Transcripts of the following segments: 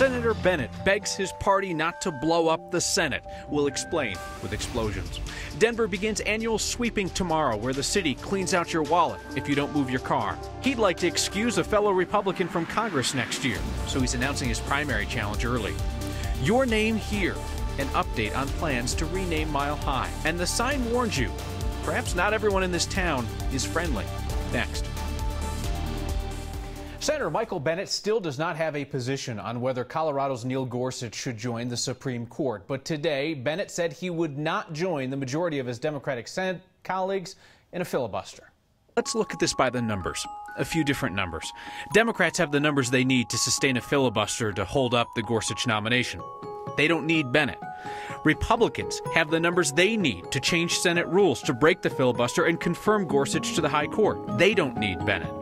Senator Bennett begs his party not to blow up the Senate. We'll explain with explosions. Denver begins annual sweeping tomorrow, where the city cleans out your wallet if you don't move your car. He'd like to excuse a fellow Republican from Congress next year, so he's announcing his primary challenge early. Your name here. An update on plans to rename Mile High. And the sign warns you, perhaps not everyone in this town is friendly. Next. Senator Michael Bennet still does not have a position on whether Colorado's Neil Gorsuch should join the Supreme Court. But today, Bennet said he would not join the majority of his Democratic Senate colleagues in a filibuster. Let's look at this by the numbers. A few different numbers. Democrats have the numbers they need to sustain a filibuster to hold up the Gorsuch nomination. They don't need Bennet. Republicans have the numbers they need to change Senate rules to break the filibuster and confirm Gorsuch to the high court. They don't need Bennet.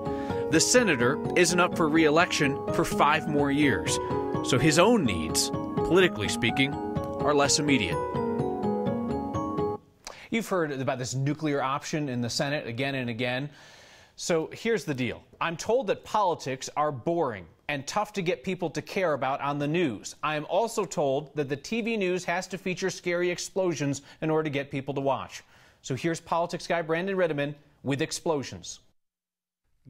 The senator isn't up for re-election for 5 more years, so his own needs, politically speaking, are less immediate. You've heard about this nuclear option in the Senate again and again. So here's the deal. I'm told that politics are boring and tough to get people to care about on the news. I am also told that the TV news has to feature scary explosions in order to get people to watch. So here's politics guy Brandon Redeman with explosions.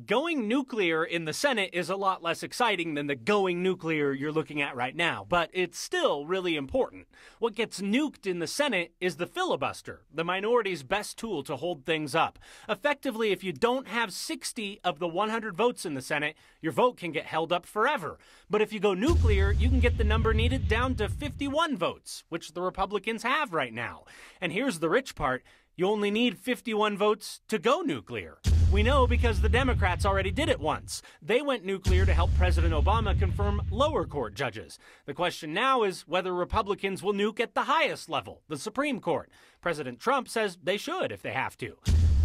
Going nuclear in the Senate is a lot less exciting than the going nuclear you're looking at right now, but it's still really important. What gets nuked in the Senate is the filibuster, the minority's best tool to hold things up. Effectively, if you don't have 60 of the 100 votes in the Senate, your vote can get held up forever. But if you go nuclear, you can get the number needed down to 51 votes, which the Republicans have right now. And here's the rich part. You only need 51 votes to go nuclear. We know because the Democrats already did it once. They went nuclear to help President Obama confirm lower court judges. The question now is whether Republicans will nuke at the highest level, the Supreme Court. President Trump says they should if they have to.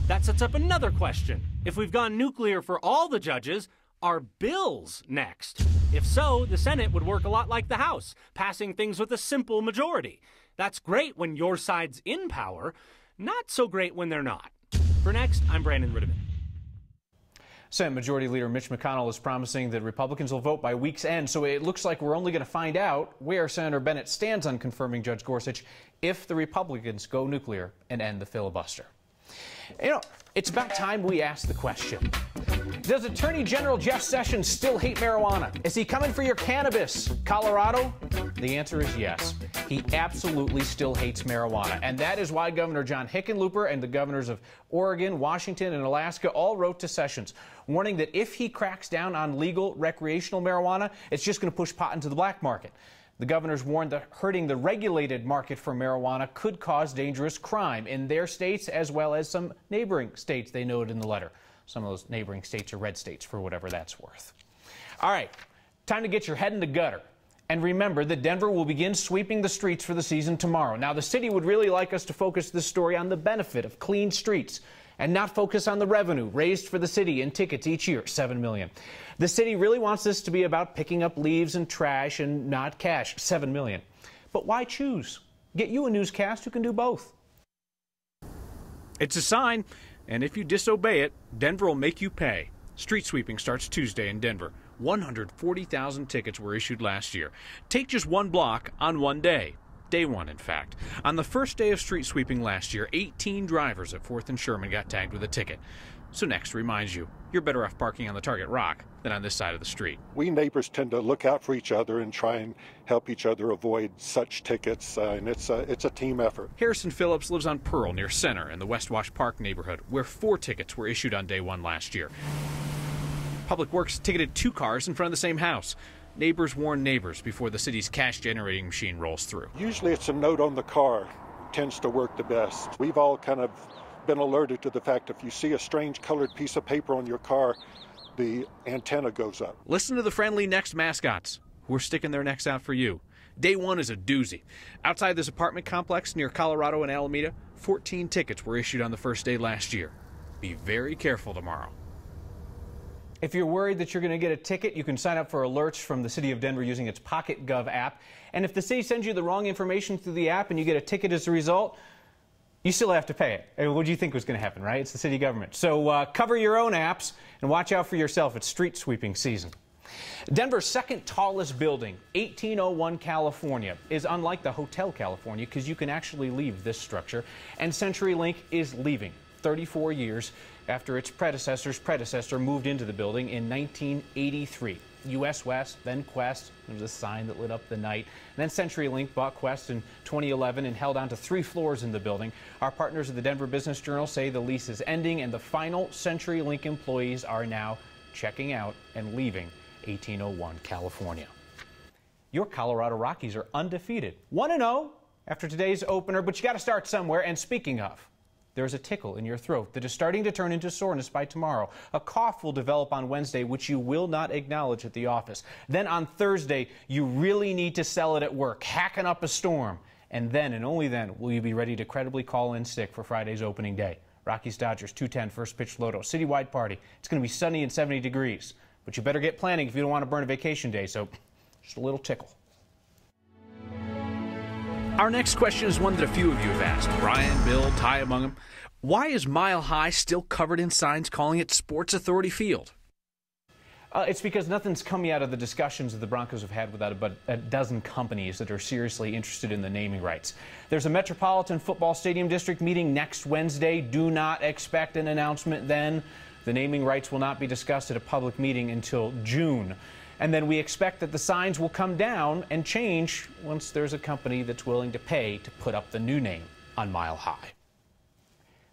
That sets up another question. If we've gone nuclear for all the judges, are bills next? If so, the Senate would work a lot like the House, passing things with a simple majority. That's great when your side's in power. Not so great when they're not. For Next, I'm Brandon Redeman. Senate Majority Leader Mitch McConnell is promising that Republicans will vote by week's end, so it looks like we're only going to find out where Senator Bennet stands on confirming Judge Gorsuch if the Republicans go nuclear and end the filibuster. You know, it's about time we ask the question. Does Attorney General Jeff Sessions still hate marijuana? Is he coming for your cannabis? Colorado? The answer is yes. He absolutely still hates marijuana. And that is why Governor John Hickenlooper and the governors of Oregon, Washington, and Alaska all wrote to Sessions, warning that if he cracks down on legal recreational marijuana, it's just going to push pot into the black market. The governors warned that hurting the regulated market for marijuana could cause dangerous crime in their states as well as some neighboring states, they noted in the letter. Some of those neighboring states are red states, for whatever that's worth. All right, time to get your head in the gutter. And remember that Denver will begin sweeping the streets for the season tomorrow. Now, the city would really like us to focus this story on the benefit of clean streets and not focus on the revenue raised for the city in tickets each year, $7 million. The city really wants this to be about picking up leaves and trash and not cash, $7 million. But why choose? Get you a newscast who can do both. It's a sign, and if you disobey it, Denver will make you pay. Street sweeping starts Tuesday in Denver. 140,000 tickets were issued last year. Take just one block on one day. Day one, in fact. On the first day of street sweeping last year, 18 drivers at 4th and Sherman got tagged with a ticket. So Next reminds you, you're better off parking on the target rock than on this side of the street. We neighbors tend to look out for each other and try and help each other avoid such tickets, and it's a team effort. Harrison Phillips lives on Pearl near Center in the West Wash Park neighborhood, where 4 tickets were issued on day one last year. Public Works ticketed 2 cars in front of the same house. Neighbors warn neighbors before the city's cash-generating machine rolls through. Usually it's a note on the car tends to work the best. We've all kind of been alerted to the fact if you see a strange colored piece of paper on your car, the antenna goes up. Listen to the friendly Next mascots who are sticking their necks out for you. Day one is a doozy. Outside this apartment complex near Colorado and Alameda, 14 tickets were issued on the first day last year. Be very careful tomorrow. If you're worried that you're going to get a ticket, you can sign up for alerts from the City of Denver using its Pocket Gov app. And if the city sends you the wrong information through the app and you get a ticket as a result, you still have to pay it. And what do you think was going to happen, right? It's the city government. So cover your own apps and watch out for yourself. It's street sweeping season. Denver's second tallest building, 1801 California, is unlike the Hotel California because you can actually leave this structure. And CenturyLink is leaving 34 years after its predecessor's predecessor moved into the building in 1983. US West, then Quest. There was a sign that lit up the night. And then CenturyLink bought Quest in 2011 and held on to 3 floors in the building. Our partners at the Denver Business Journal say the lease is ending and the final CenturyLink employees are now checking out and leaving 1801 California. Your Colorado Rockies are undefeated, 1-0 after today's opener, but you got to start somewhere. And speaking of, there's a tickle in your throat that is starting to turn into soreness by tomorrow. A cough will develop on Wednesday, which you will not acknowledge at the office. Then on Thursday, you really need to sell it at work, hacking up a storm. And then, and only then, will you be ready to credibly call in sick for Friday's opening day. Rockies Dodgers 2:10 first pitch Loto, citywide party. It's going to be sunny and 70 degrees. But you better get planning if you don't want to burn a vacation day, so just a little tickle. Our next question is one that a few of you have asked. Brian, Bill, Ty among them. Why is Mile High still covered in signs calling it Sports Authority Field? It's because nothing's coming out of the discussions that the Broncos have had with about a dozen companies that are seriously interested in the naming rights. There's a Metropolitan Football Stadium District meeting next Wednesday. Do not expect an announcement then. The naming rights will not be discussed at a public meeting until June. And then we expect that the signs will come down and change once there's a company that's willing to pay to put up the new name on Mile High.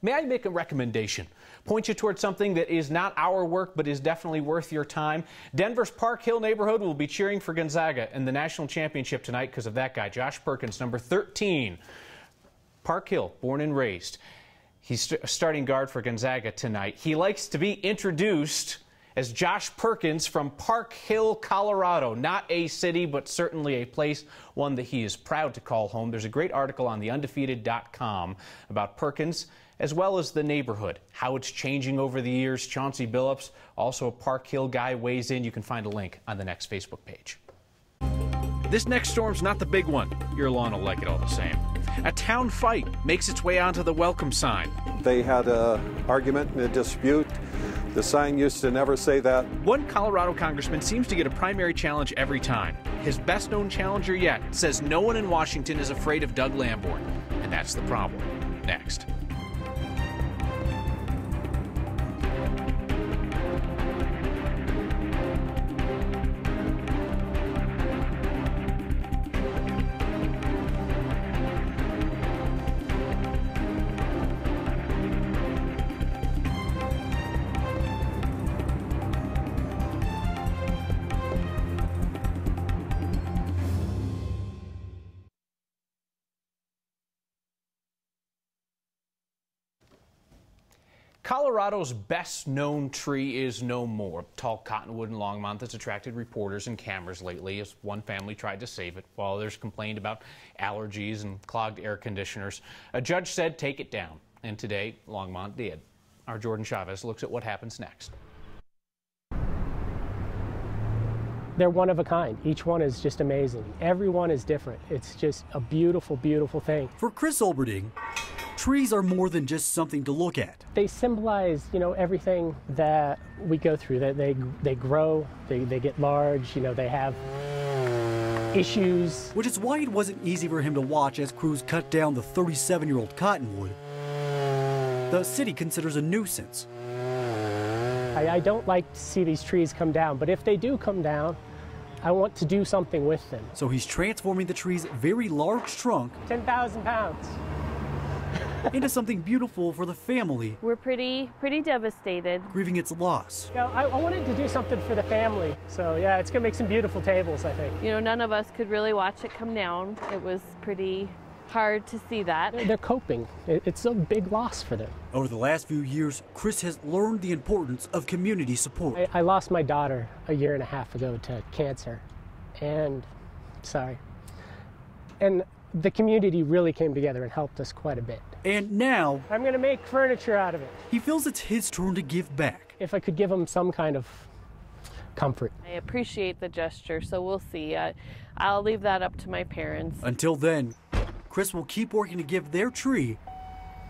May I make a recommendation? Point you towards something that is not our work but is definitely worth your time. Denver's Park Hill neighborhood will be cheering for Gonzaga in the national championship tonight because of that guy, Josh Perkins, number 13. Park Hill, born and raised. He's a starting guard for Gonzaga tonight. He likes to be introduced as Josh Perkins from Park Hill, Colorado. Not a city, but certainly a place, one that he is proud to call home. There's a great article on theundefeated.com about Perkins, as well as the neighborhood, how it's changing over the years. Chauncey Billups, also a Park Hill guy, weighs in. You can find a link on the next Facebook page. This next storm's not the big one. Your lawn will like it all the same. A town fight makes its way onto the welcome sign. They had an argument and a dispute. The sign used to never say that. One Colorado congressman seems to get a primary challenge every time. His best-known challenger yet says no one in Washington is afraid of Doug Lamborn. And that's the problem. Next. Colorado's best-known tree is no more. Tall cottonwood in Longmont that's attracted reporters and cameras lately as one family tried to save it while others complained about allergies and clogged air conditioners. A judge said take it down, and today Longmont did. Our Jordan Chavez looks at what happens next. They're one of a kind. Each one is just amazing. Everyone is different. It's just a beautiful, beautiful thing. For Chris Olberding, trees are more than just something to look at. They symbolize, everything that we go through. That they grow, they get large, they have issues. Which is why it wasn't easy for him to watch as crews cut down the 37-year-old cottonwood the city considers a nuisance. I don't like to see these trees come down, but if they do come down, I want to do something with them. So he's transforming the tree's very large trunk 10,000 pounds. into something beautiful for the family. We're pretty devastated. Grieving its loss. I wanted to do something for the family. So yeah, it's gonna make some beautiful tables, I think. None of us could really watch it come down. It was pretty hard to see that. They're coping. It's a big loss for them. Over the last few years, Chris has learned the importance of community support. I lost my daughter a year and a half ago to cancer. And the community really came together and helped us quite a bit. And now, I'm going to make furniture out of it. He feels it's his turn to give back. If I could give them some kind of comfort. I appreciate the gesture, so we'll see. I'll leave that up to my parents. Until then, Chris will keep working to give their tree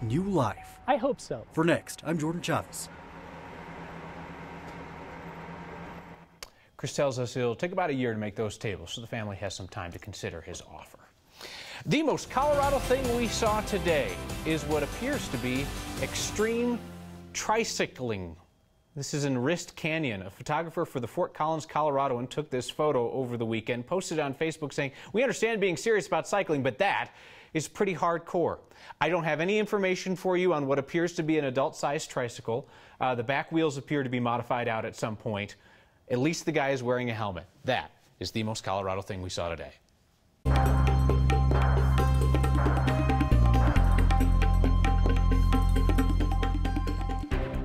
new life. I hope so. For Next, I'm Jordan Chavez. Chris tells us it'll take about a year to make those tables, so the family has some time to consider his offer. The most Colorado thing we saw today is what appears to be extreme tricycling. This is in Wrist Canyon. A photographer for the Fort Collins, Coloradoan took this photo over the weekend, posted it on Facebook saying, "We understand being serious about cycling, but that is pretty hardcore." I don't have any information for you on what appears to be an adult-sized tricycle. The back wheels appear to be modified out at some point. At least the guy is wearing a helmet. That is the most Colorado thing we saw today.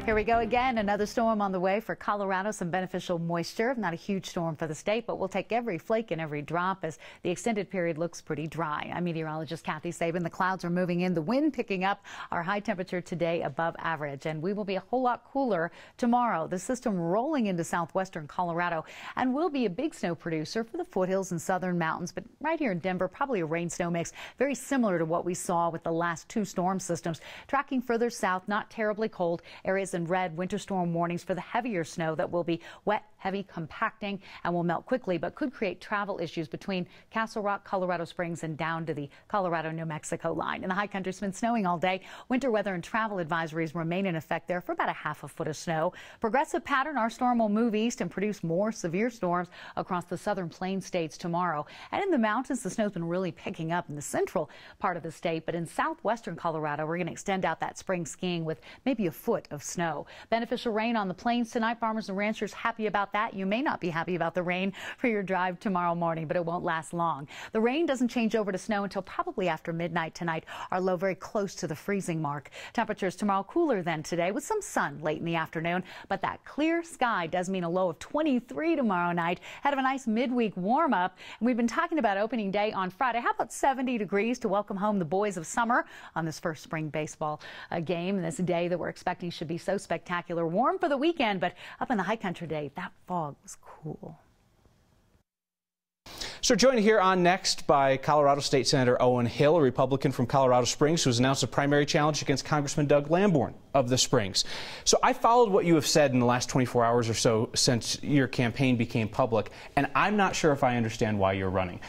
Here we go again. Another storm on the way for Colorado. Some beneficial moisture. Not a huge storm for the state, but we'll take every flake and every drop as the extended period looks pretty dry. I'm meteorologist Kathy Sabin. The clouds are moving in, the wind picking up. Our high temperature today above average, and we will be a whole lot cooler tomorrow. The system rolling into southwestern Colorado and will be a big snow producer for the foothills and southern mountains. But right here in Denver, probably a rain-snow mix, very similar to what we saw with the last two storm systems. Tracking further south, not terribly cold. Areas in red winter storm warnings for the heavier snow that will be wet, heavy, compacting, and will melt quickly, but could create travel issues between Castle Rock, Colorado Springs, and down to the Colorado-New Mexico line. In the high country, it's been snowing all day. Winter weather and travel advisories remain in effect there for about a half a foot of snow. Progressive pattern, our storm will move east and produce more severe storms across the southern plains states tomorrow. And in the mountains, the snow's been really picking up in the central part of the state, but in southwestern Colorado, we're going to extend out that spring skiing with maybe a foot of snow. Beneficial rain on the plains tonight. Farmers and ranchers happy about that. You may not be happy about the rain for your drive tomorrow morning, but it won't last long. The rain doesn't change over to snow until probably after midnight tonight. Our low very close to the freezing mark. Temperatures tomorrow cooler than today with some sun late in the afternoon, but that clear sky does mean a low of 23 tomorrow night. Ahead of a nice midweek warm up. And we've been talking about opening day on Friday. How about 70 degrees to welcome home the boys of summer on this first spring baseball game. This day that we're expecting should be so spectacular. Warm for the weekend, but up in the high country today, that fog was cool. So joined here on Next by Colorado State Senator Owen Hill, a Republican from Colorado Springs, who has announced a primary challenge against Congressman Doug Lamborn of the Springs. So I followed what you have said in the last 24 hours or so since your campaign became public, and I'm not sure if I understand why you're running.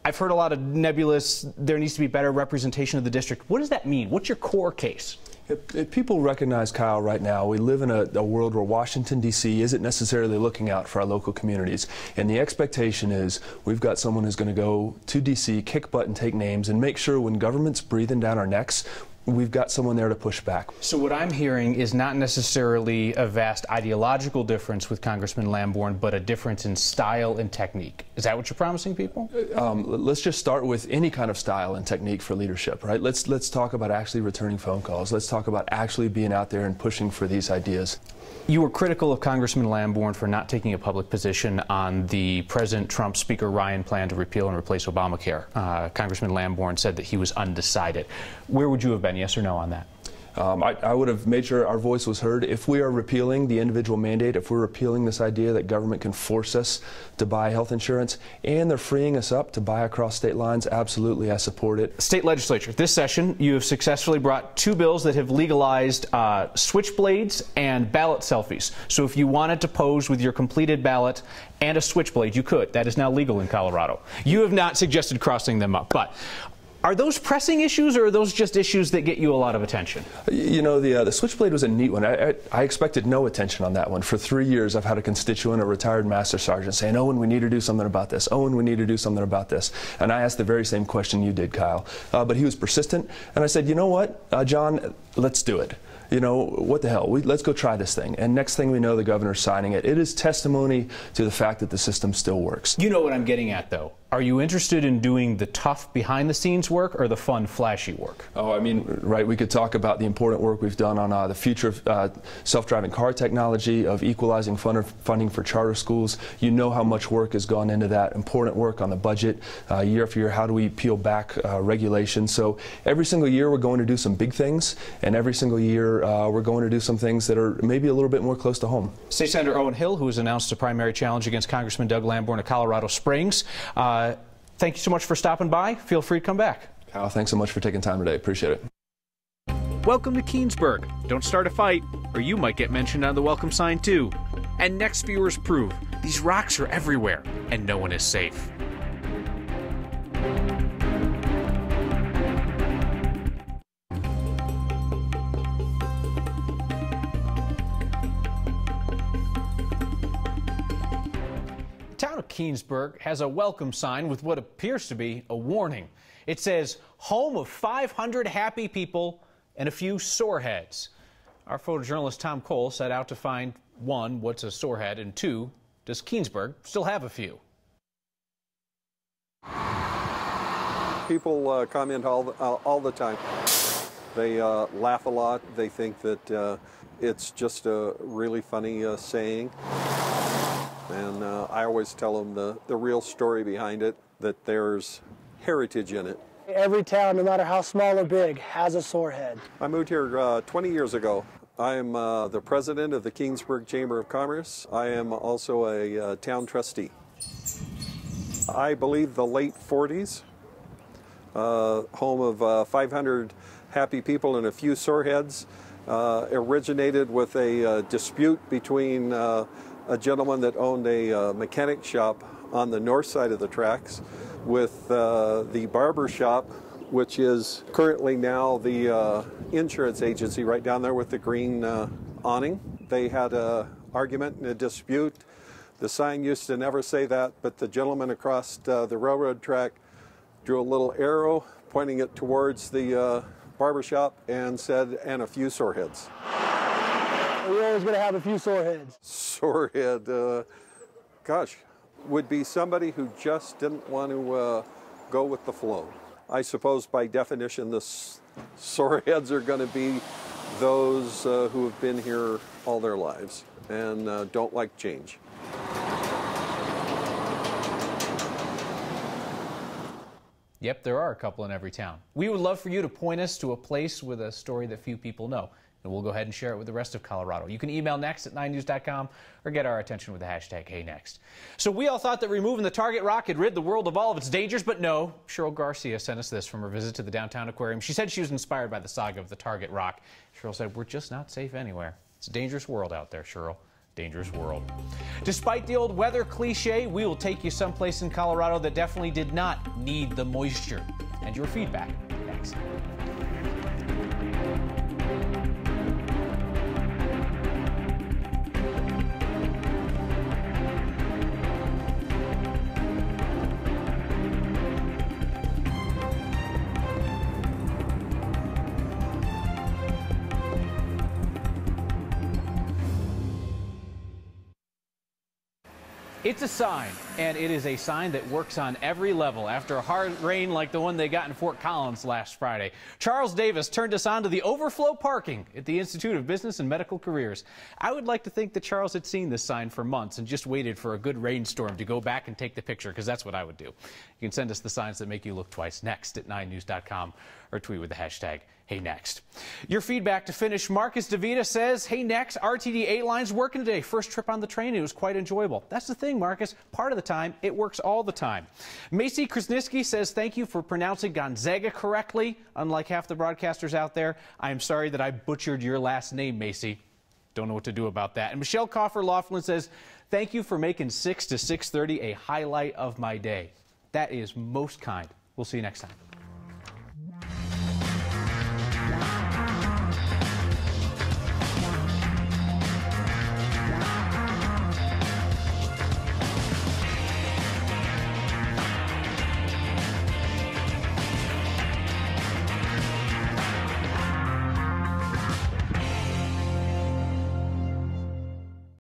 I've heard a lot of nebulous, there needs to be better representation of the district. What does that mean? What's your core case? If people recognize, Kyle, right now, we live in a world where Washington, D.C. isn't necessarily looking out for our local communities. And the expectation is we've got someone who's going to go to D.C., kick butt and take names, and make sure when government's breathing down our necks, we've got someone there to push back. So what I'm hearing is not necessarily a vast ideological difference with Congressman Lamborn, but a difference in style and technique. Is that what you're promising people? Let's just start with any kind of style and technique for leadership, right? Let's talk about actually returning phone calls. Let's talk about actually being out there and pushing for these ideas. You were critical of Congressman Lamborn for not taking a public position on the President Trump Speaker Ryan plan to repeal and replace Obamacare. Congressman Lamborn said that he was undecided. Where would you have been, yes or no, on that? I would have made sure our voice was heard. If we are repealing the individual mandate, if we're repealing this idea that government can force us to buy health insurance, and they're freeing us up to buy across state lines, absolutely, I support it. State legislature, this session, you have successfully brought two bills that have legalized switchblades and ballot selfies. So if you wanted to pose with your completed ballot and a switchblade, you could. That is now legal in Colorado. You have not suggested crossing them up, but are those pressing issues, or are those just issues that get you a lot of attention? You know, the switchblade was a neat one. I expected no attention on that one. For 3 years, I've had a constituent, a retired master sergeant, saying, "Owen, we need to do something about this. Owen, we need to do something about this." And I asked the very same question you did, Kyle. But he was persistent, and I said, "You know what, John, let's do it. You know, what the hell, let's go try this thing." And next thing we know, the governor's signing it. It is testimony to the fact that the system still works. You know what I'm getting at, though. Are you interested in doing the tough behind-the-scenes work or the fun, flashy work? Oh, I mean, right, we could talk about the important work we've done on the future of self-driving car technology, of equalizing funding for charter schools. You know how much work has gone into that. Important work on the budget, year after year. How do we peel back regulations? So every single year we're going to do some big things, and every single year we're going to do some things that are maybe a little bit more close to home. State Senator Owen Hill, who has announced a primary challenge against Congressman Doug Lamborn of Colorado Springs. Thank you so much for stopping by. Feel free to come back. Kyle, thanks so much for taking time today. Appreciate it. Welcome to Keenesburg. Don't start a fight, or you might get mentioned on the welcome sign too. And next viewers prove these rocks are everywhere and no one is safe. The town of Keenesburg has a welcome sign with what appears to be a warning. It says, home of 500 happy people and a few soreheads. Our photojournalist Tom Cole set out to find, one, what's a sorehead, and two, does Keenesburg still have a few? People comment all the time. They laugh a lot. They think that it's just a really funny saying. And I always tell them the real story behind it, that there's heritage in it. Every town, no matter how small or big, has a sorehead. I moved here 20 years ago. I am the president of the Keenesburg Chamber of Commerce. I am also a town trustee. I believe the late 40s, home of 500 happy people and a few soreheads, originated with a dispute between a gentleman that owned a mechanic shop on the north side of the tracks with the barber shop, which is currently now the insurance agency right down there with the green awning. They had an argument and a dispute. The sign used to never say that, but the gentleman across the railroad track drew a little arrow pointing it towards the barber shop and said, and a few soreheads. We're always going to have a few soreheads. Sorehead, gosh, would be somebody who just didn't want to go with the flow. I suppose by definition the soreheads are going to be those who have been here all their lives and don't like change. Yep, there are a couple in every town. We would love for you to point us to a place with a story that few people know, and we'll go ahead and share it with the rest of Colorado. You can email next@9news.com or get our attention with the hashtag HeyNext. So we all thought that removing the Target rock had rid the world of all of its dangers, but no. Cheryl Garcia sent us this from her visit to the downtown aquarium. She said she was inspired by the saga of the Target rock. Cheryl said, we're just not safe anywhere. It's a dangerous world out there, Cheryl. Dangerous world. Despite the old weather cliche, we will take you someplace in Colorado that definitely did not need the moisture. And your feedback next. It's a sign, and it is a sign that works on every level. After a hard rain like the one they got in Fort Collins last Friday, Charles Davis turned us on to the overflow parking at the Institute of Business and Medical Careers. I would like to think that Charles had seen this sign for months and just waited for a good rainstorm to go back and take the picture, because that's what I would do. You can send us the signs that make you look twice next@9news.com or tweet with the hashtag HeyNext. Your feedback to finish. Marcus DeVita says, hey, next, RTD 8 line's working today. First trip on the train, it was quite enjoyable. That's the thing, Marcus. Part of the time, it works all the time. Macy Krasniski says, thank you for pronouncing Gonzaga correctly. Unlike half the broadcasters out there, I am sorry that I butchered your last name, Macy. Don't know what to do about that. And Michelle Coffer-Laughlin says, thank you for making 6 to 6:30 a highlight of my day. That is most kind. We'll see you next time.